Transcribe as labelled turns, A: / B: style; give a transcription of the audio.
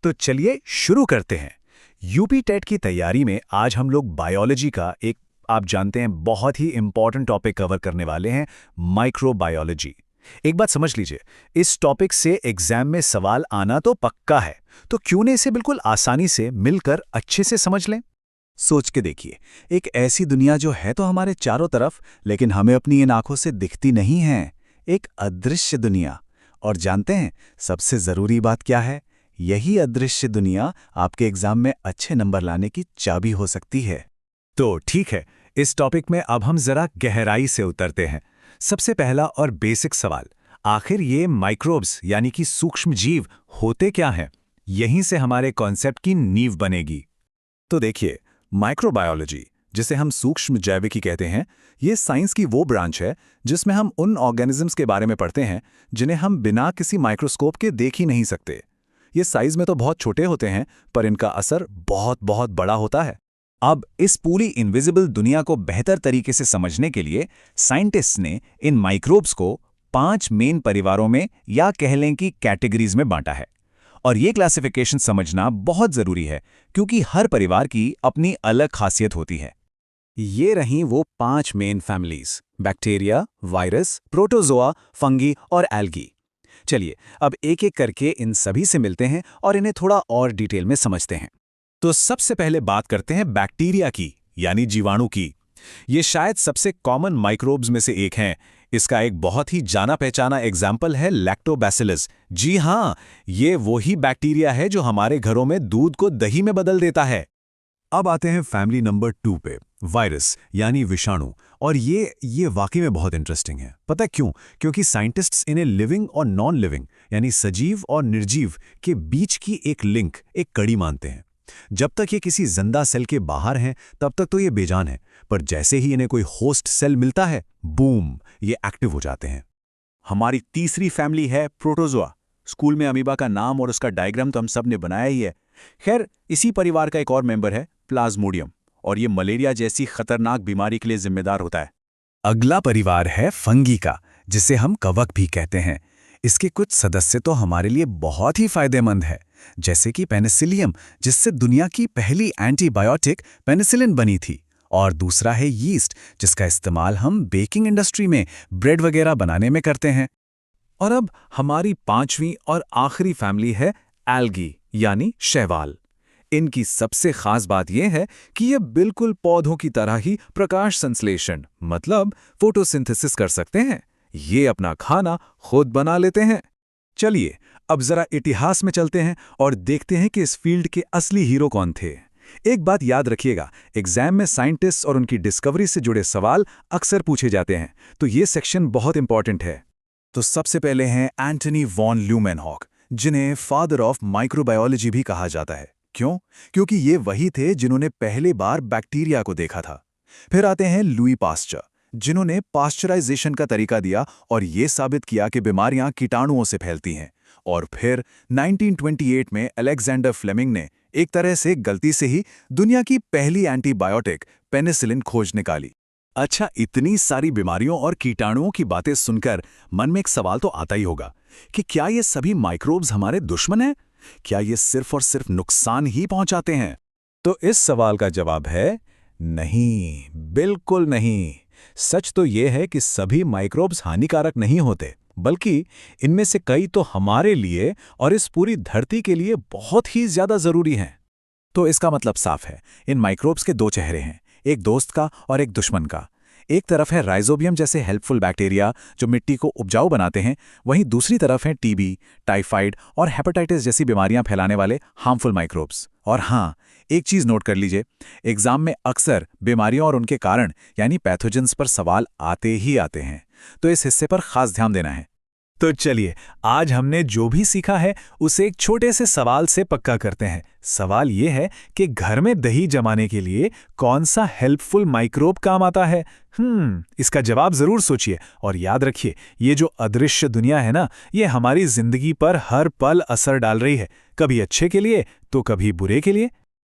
A: तो चलिए शुरू करते हैं। यूपी टेट की तैयारी में आज हम लोग बायोलॉजी का एक, आप जानते हैं, बहुत ही इंपॉर्टेंट टॉपिक कवर करने वाले हैं, माइक्रोबायोलॉजी। एक बात समझ लीजिए, इस टॉपिक से एग्जाम में सवाल आना तो पक्का है, तो क्यों न इसे बिल्कुल आसानी से मिलकर अच्छे से समझ लें। सोच के देखिए, एक ऐसी दुनिया जो है तो हमारे चारों तरफ, लेकिन हमें अपनी इन आंखों से दिखती नहीं है, एक अदृश्य दुनिया। और जानते हैं सबसे जरूरी बात क्या है? यही अदृश्य दुनिया आपके एग्जाम में अच्छे नंबर लाने की चाबी हो सकती है। तो ठीक है, इस टॉपिक में अब हम जरा गहराई से उतरते हैं। सबसे पहला और बेसिक सवाल, आखिर ये माइक्रोब्स यानी कि सूक्ष्म जीव होते क्या हैं? यहीं से हमारे कॉन्सेप्ट की नींव बनेगी। तो देखिए, माइक्रोबायोलॉजी, जिसे हम सूक्ष्म जैविकी कहते हैं, ये साइंस की वो ब्रांच है जिसमें हम उन ऑर्गेनिजम्स के बारे में पढ़ते हैं जिन्हें हम बिना किसी माइक्रोस्कोप के देख ही नहीं सकते। ये साइज में तो बहुत छोटे होते हैं, पर इनका असर बहुत बहुत बड़ा होता है। अब इस पूरी इनविजिबल दुनिया को बेहतर तरीके से समझने के लिए साइंटिस्ट्स ने इन माइक्रोब्स को 5 मेन परिवारों में, या कह लें कि कैटेगरीज में बांटा है। और ये क्लासिफिकेशन समझना बहुत जरूरी है, क्योंकि हर परिवार की अपनी अलग खासियत होती है। ये रहीं वो 5 main families: bacteria, virus, protozoa, fungi और एल्गी। चलिए अब एक एक करके इन सभी से मिलते हैं और इन्हें थोड़ा और डिटेल में समझते हैं। तो सबसे पहले बात करते हैं बैक्टीरिया की, यानी जीवाणु की। ये शायद सबसे कॉमन माइक्रोब्स में से एक हैं। इसका एक बहुत ही जाना पहचाना एग्जाम्पल है लैक्टोबैसिलस। जी हाँ, ये वही बैक्टीरिया है जो हमारे घरों में दूध को दही में बदल देता है। अब आते हैं फैमिली नंबर 2 पे, वायरस यानी विषाणु। और ये वाकई में बहुत इंटरेस्टिंग है। पता है क्यों? क्योंकि साइंटिस्ट्स इन्हें लिविंग और नॉन लिविंग, यानी सजीव और निर्जीव के बीच की एक लिंक, एक कड़ी मानते हैं। जब तक ये किसी जिंदा सेल के बाहर हैं, तब तक तो ये बेजान है, पर जैसे ही इन्हें कोई होस्ट सेल मिलता है, बूम, ये एक्टिव हो जाते हैं। हमारी तीसरी फैमिली है प्रोटोजोआ। स्कूल में अमीबा का नाम और उसका डायग्राम तो हम सब ने बनाया ही है। खैर, इसी परिवार का एक और मेंबर है प्लाज्मोडियम, और ये मलेरिया जैसी खतरनाक बीमारी के लिए जिम्मेदार होता है। अगला परिवार है फंगी का, जिसे हम कवक भी कहते हैं। इसके कुछ सदस्य तो हमारे लिए बहुत ही फायदेमंद है, जैसे कि पेनिसिलियम, जिससे दुनिया की पहली एंटीबायोटिक पेनिसिलिन बनी थी। और दूसरा है यीस्ट, जिसका इस्तेमाल हम बेकिंग इंडस्ट्री में ब्रेड वगैरह बनाने में करते हैं। और अब हमारी 5वीं और आखिरी फैमिली है एल्गी, यानी शैवाल। इनकी सबसे खास बात यह है कि ये बिल्कुल पौधों की तरह ही प्रकाश संश्लेषण, मतलब फोटोसिंथेसिस कर सकते हैं। ये अपना खाना खुद बना लेते हैं। चलिए अब जरा इतिहास में चलते हैं और देखते हैं कि इस फील्ड के असली हीरो कौन थे। एक बात याद रखिएगा, एग्जाम में साइंटिस्ट और उनकी डिस्कवरी से जुड़े सवाल अक्सर पूछे जाते हैं, तो ये सेक्शन बहुत इंपॉर्टेंट है। तो सबसे पहले हैं एंटनी वॉन ल्यूमेनहॉक, जिन्हें फादर ऑफ माइक्रोबायोलॉजी भी कहा जाता है। क्यों? क्योंकि ये वही थे जिन्होंने पहली बार बैक्टीरिया को देखा था। फिर आते हैं लुई पास्चर, जिन्होंने पास्चराइजेशन का तरीका दिया और ये साबित किया कि बीमारियां कीटाणुओं से फैलती हैं। और फिर 1928 में अलेक्जेंडर फ्लेमिंग ने एक तरह से गलती से ही दुनिया की पहली एंटीबायोटिक पेनिसिलिन खोज निकाली। अच्छा, इतनी सारी बीमारियों और कीटाणुओं की बातें सुनकर मन में एक सवाल तो आता ही होगा कि क्या ये सभी माइक्रोब्स हमारे दुश्मन हैं? क्या ये सिर्फ और सिर्फ नुकसान ही पहुंचाते हैं? तो इस सवाल का जवाब है नहीं, बिल्कुल नहीं। सच तो ये है कि सभी माइक्रोब्स हानिकारक नहीं होते, बल्कि इनमें से कई तो हमारे लिए और इस पूरी धरती के लिए बहुत ही ज्यादा जरूरी हैं। तो इसका मतलब साफ है, इन माइक्रोब्स के 2 चेहरे हैं, एक दोस्त का और एक दुश्मन का। एक तरफ है राइजोबियम जैसे हेल्पफुल बैक्टीरिया जो मिट्टी को उपजाऊ बनाते हैं, वहीं दूसरी तरफ है टीबी, टाइफाइड और हेपेटाइटिस जैसी बीमारियां फैलाने वाले हार्मफुल माइक्रोब्स। और हाँ, एक चीज नोट कर लीजिए, एग्जाम में अक्सर बीमारियों और उनके कारण यानी पैथोजेंस पर सवाल आते ही आते हैं, तो इस हिस्से पर खास ध्यान देना है। तो चलिए, आज हमने जो भी सीखा है उसे एक छोटे से सवाल से पक्का करते हैं। सवाल यह है कि घर में दही जमाने के लिए कौन सा हेल्पफुल माइक्रोब काम आता है? इसका जवाब जरूर सोचिए और याद रखिए, ये जो अदृश्य दुनिया है ना, ये हमारी जिंदगी पर हर पल असर डाल रही है, कभी अच्छे के लिए तो कभी बुरे के लिए।